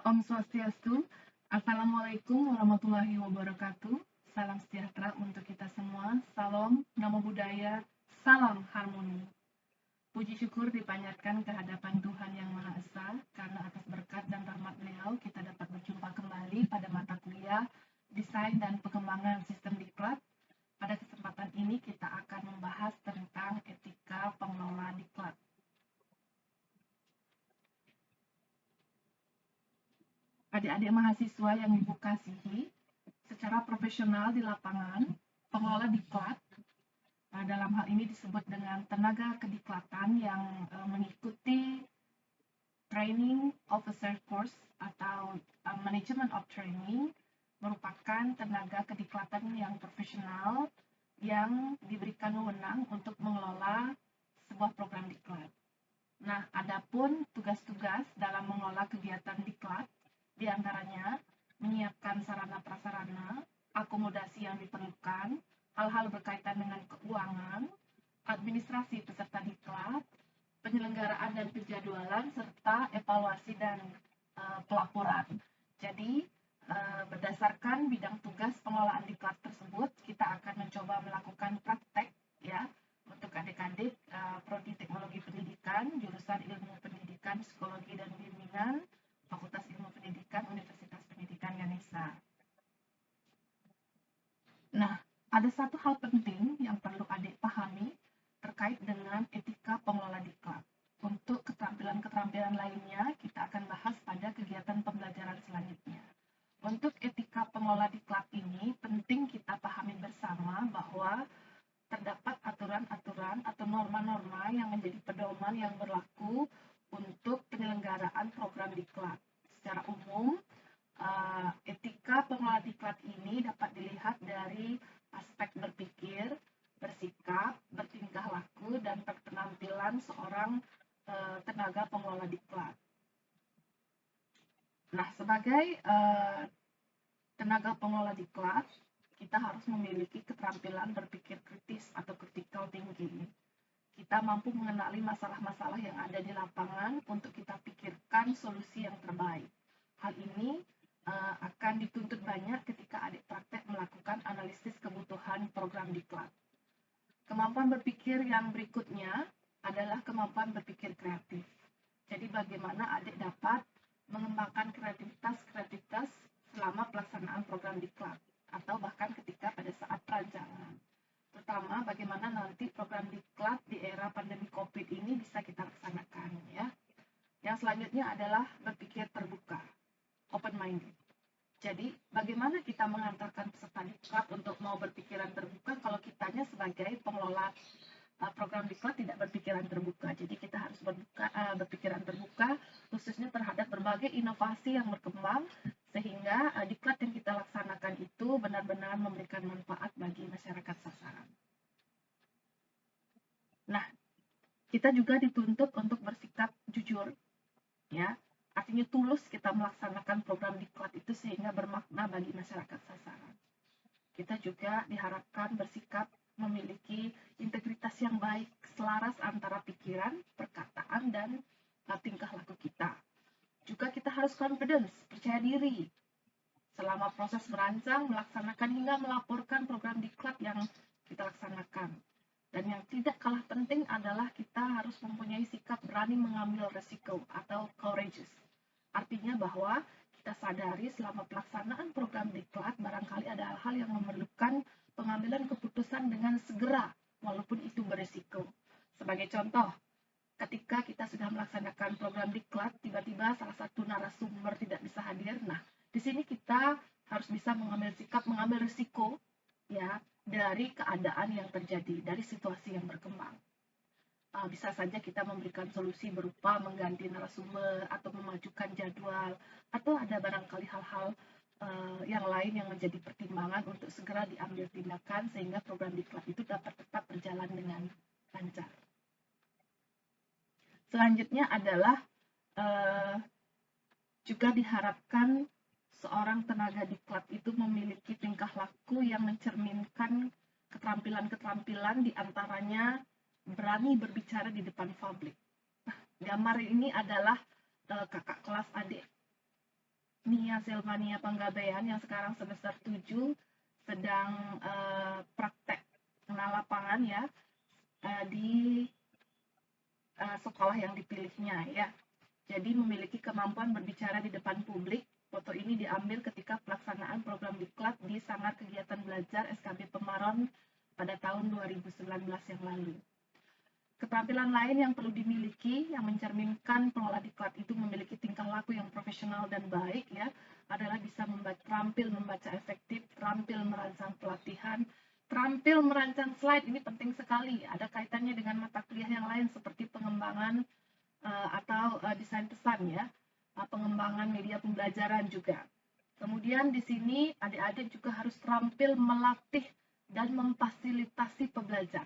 Om Swastiastu, Assalamualaikum warahmatullahi wabarakatuh. Salam sejahtera untuk kita semua. Salam, Namo Buddhaya, salam harmoni. Puji syukur dipanjatkan kehadapan Tuhan Yang Maha Esa, karena atas berkat dan rahmat beliau kita dapat berjumpa kembali pada mata kuliah Desain dan Pengembangan Sistem Diklat. Pada kesempatan ini kita akan membahas tentang etika pengelola diklat. Adik-adik mahasiswa yang Ibu kasihi, secara profesional di lapangan, pengelola diklat dalam hal ini disebut dengan tenaga kediklatan yang mengikuti Training Officer Course atau Management of Training, merupakan tenaga kediklatan yang profesional yang diberikan wewenang untuk mengelola sebuah program diklat. Nah, adapun tugas-tugas dalam mengelola kegiatan diklat diantaranya menyiapkan sarana prasarana, akomodasi yang diperlukan, hal-hal berkaitan dengan keuangan, administrasi peserta diklat, penyelenggaraan dan penjadwalan, serta evaluasi dan pelaporan. Jadi, berdasarkan bidang tugas pengelolaan diklat tersebut, kita akan mencoba melakukan praktek ya untuk adik-adik Prodi Teknologi Pendidikan, jurusan Ilmu Pendidikan, Psikologi dan Bimbingan, Fakultas Ilmu Pendidikan, Universitas Pendidikan Ganesha. Nah, ada satu hal penting yang perlu adik pahami terkait dengan etika pengelola diklat. Untuk keterampilan-keterampilan lainnya, kita akan bahas pada kegiatan pembelajaran selanjutnya. Untuk etika pengelola diklat ini, penting kita pahami bersama bahwa terdapat aturan-aturan atau norma-norma yang menjadi pedoman yang berlaku untuk penyelenggaraan program diklat. Secara umum, etika pengelola diklat ini dapat dilihat dari aspek berpikir, bersikap, bertingkah laku, dan penampilan seorang tenaga pengelola diklat. Nah, sebagai tenaga pengelola diklat, kita harus memiliki keterampilan berpikir kritis atau critical thinking. Kita mampu mengenali masalah-masalah yang ada di lapangan untuk kita pikirkan solusi yang terbaik. Hal ini akan dituntut banyak ketika adik praktek melakukan analisis kebutuhan program diklat. Kemampuan berpikir yang berikutnya adalah kemampuan berpikir kreatif. Jadi bagaimana adik dapat mengembangkan kreativitas selama pelaksanaan program diklat atau bahkan ketika pada saat perancangan. Terutama bagaimana nanti program diklat di era pandemi COVID ini bisa kita laksanakan ya. Yang selanjutnya adalah berpikir terbuka, open minded. Jadi bagaimana kita mengantarkan peserta diklat untuk mau berpikiran terbuka kalau kitanya sebagai pengelola program diklat tidak berpikiran terbuka. Jadi kita harus berpikiran terbuka khususnya terhadap berbagai inovasi yang berkembang sehingga diklat yang kita laksanakan itu benar-benar memberikan manfaat bagi masyarakat sasaran. Nah, kita juga dituntut untuk bersikap jujur, ya. Artinya tulus kita melaksanakan program diklat itu sehingga bermakna bagi masyarakat sasaran. Kita juga diharapkan bersikap memiliki integritas yang baik, selaras antara pikiran, perkataan, dan tingkah laku kita. Juga kita harus confidence, percaya diri, selama proses merancang, melaksanakan hingga melaporkan program diklat yang kita laksanakan. Dan yang tidak kalah penting adalah kita harus mempunyai sikap berani mengambil resiko atau courageous. Artinya bahwa kita sadari selama pelaksanaan program diklat barangkali ada hal-hal yang memerlukan pengambilan keputusan dengan segera walaupun itu berisiko. Sebagai contoh, ketika kita sudah melaksanakan program diklat, tiba-tiba salah satu narasumber tidak bisa hadir. Nah, di sini kita harus bisa mengambil sikap, mengambil risiko ya dari keadaan yang terjadi, dari situasi yang berkembang. Bisa saja kita memberikan solusi berupa mengganti narasumber atau memajukan jadwal atau ada barangkali hal-hal yang lain yang menjadi pertimbangan untuk segera diambil tindakan sehingga program diklat itu dapat tetap berjalan dengan lancar. Selanjutnya adalah juga diharapkan seorang tenaga diklat itu memiliki tingkah laku yang mencerminkan keterampilan-keterampilan diantaranya berani berbicara di depan publik. Nah, gambar ini adalah kakak kelas adik Nia Silvania Panggabean yang sekarang semester 7 sedang praktek kenal lapangan ya di sekolah yang dipilihnya ya. Jadi memiliki kemampuan berbicara di depan publik. Foto ini diambil ketika pelaksanaan program diklat di Sanggar Kegiatan Belajar SKB Pemaron pada tahun 2019 yang lalu. Keterampilan lain yang perlu dimiliki yang mencerminkan pengelola diklat itu memiliki tingkah laku yang profesional dan baik ya adalah bisa terampil membaca efektif, terampil merancang pelatihan, terampil merancang slide. Ini penting sekali, ada kaitannya dengan mata kuliah yang lain seperti pengembangan atau desain pesan ya, pengembangan media pembelajaran juga. Kemudian di sini adik-adik juga harus terampil melatih dan memfasilitasi pembelajar.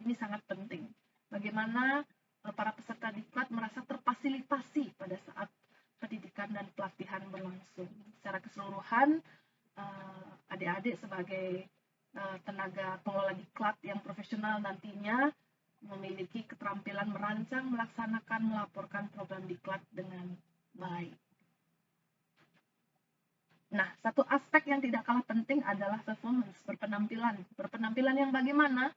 Ini sangat penting. Bagaimana para peserta diklat merasa terfasilitasi pada saat pendidikan dan pelatihan berlangsung. Secara keseluruhan, adik-adik sebagai tenaga pengelola diklat yang profesional nantinya memiliki keterampilan merancang, melaksanakan, melaporkan program diklat dengan baik. Nah, satu aspek yang tidak kalah penting adalah performance, berpenampilan. Berpenampilan yang bagaimana?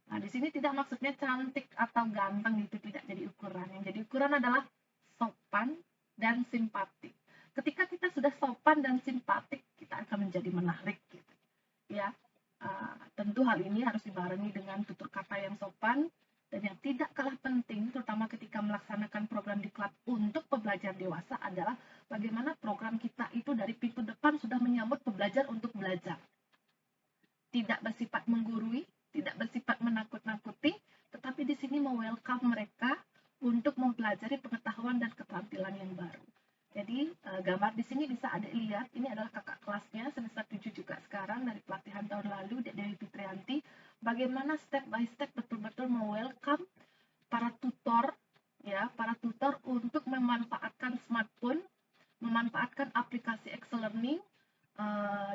Nah, di sini tidak maksudnya cantik atau ganteng itu tidak jadi ukuran. Yang jadi ukuran adalah sopan dan simpatik. Ketika kita sudah sopan dan simpatik, kita akan menjadi menarik gitu. Ya. Tentu hal ini harus dibarengi dengan tutur kata yang sopan dan yang tidak kalah penting terutama ketika melaksanakan program diklat untuk pembelajar dewasa adalah bagaimana program kita itu dari pintu depan sudah menyambut pembelajar untuk belajar. Tidak bersifat menggurui, tidak bersifat menakut-nakuti, tetapi di sini me-welcome mereka untuk mempelajari pengetahuan dan keterampilan yang baru. Jadi gambar di sini bisa adik lihat, ini adalah kakak kelasnya semester 7 juga sekarang dari pelatihan tahun lalu, Dewi Fitrianti, bagaimana step by step betul-betul me-welcome para tutor ya, para tutor untuk memanfaatkan smartphone, memanfaatkan aplikasi Excel Learning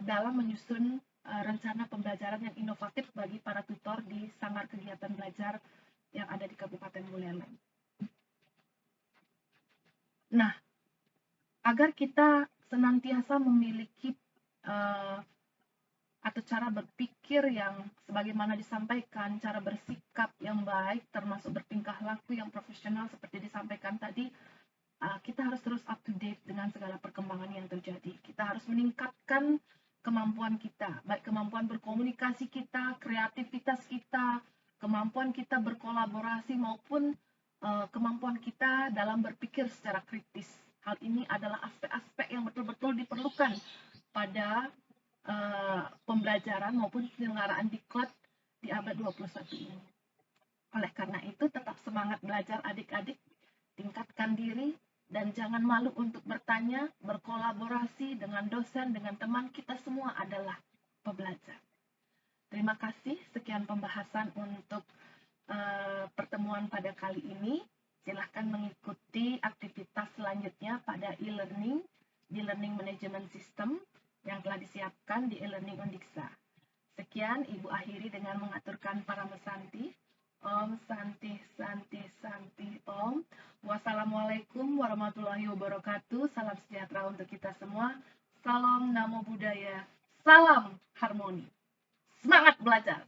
dalam menyusun rencana pembelajaran yang inovatif bagi para tutor di Sanggar Kegiatan Belajar yang ada di Kabupaten Buleleng. Nah, agar kita senantiasa memiliki atau cara berpikir yang sebagaimana disampaikan, cara bersikap yang baik, termasuk bertingkah laku yang profesional seperti disampaikan tadi, kita harus terus up to date dengan segala perkembangan yang terjadi. Kita harus meningkatkan kemampuan kita, baik kemampuan berkomunikasi kita, kreativitas kita, kemampuan kita berkolaborasi maupun kemampuan kita dalam berpikir secara kritis. Hal ini adalah aspek-aspek yang betul-betul diperlukan pada pembelajaran maupun penyelenggaraan diklat di abad 21 ini. Oleh karena itu, tetap semangat belajar adik-adik, tingkatkan diri, dan jangan malu untuk bertanya, berkolaborasi dengan dosen, dengan teman, kita semua adalah pembelajar. Terima kasih, sekian pembahasan untuk pertemuan pada kali ini. Silahkan mengikuti aktivitas selanjutnya pada e-learning, di Learning Management System yang telah disiapkan di e-learning Undiksa. Sekian, Ibu akhiri dengan mengaturkan para mesanti. Om Santi Santi Santi Om. Wassalamualaikum warahmatullahi wabarakatuh. Salam sejahtera untuk kita semua. Salam Namo Buddhaya. Salam harmoni. Semangat belajar.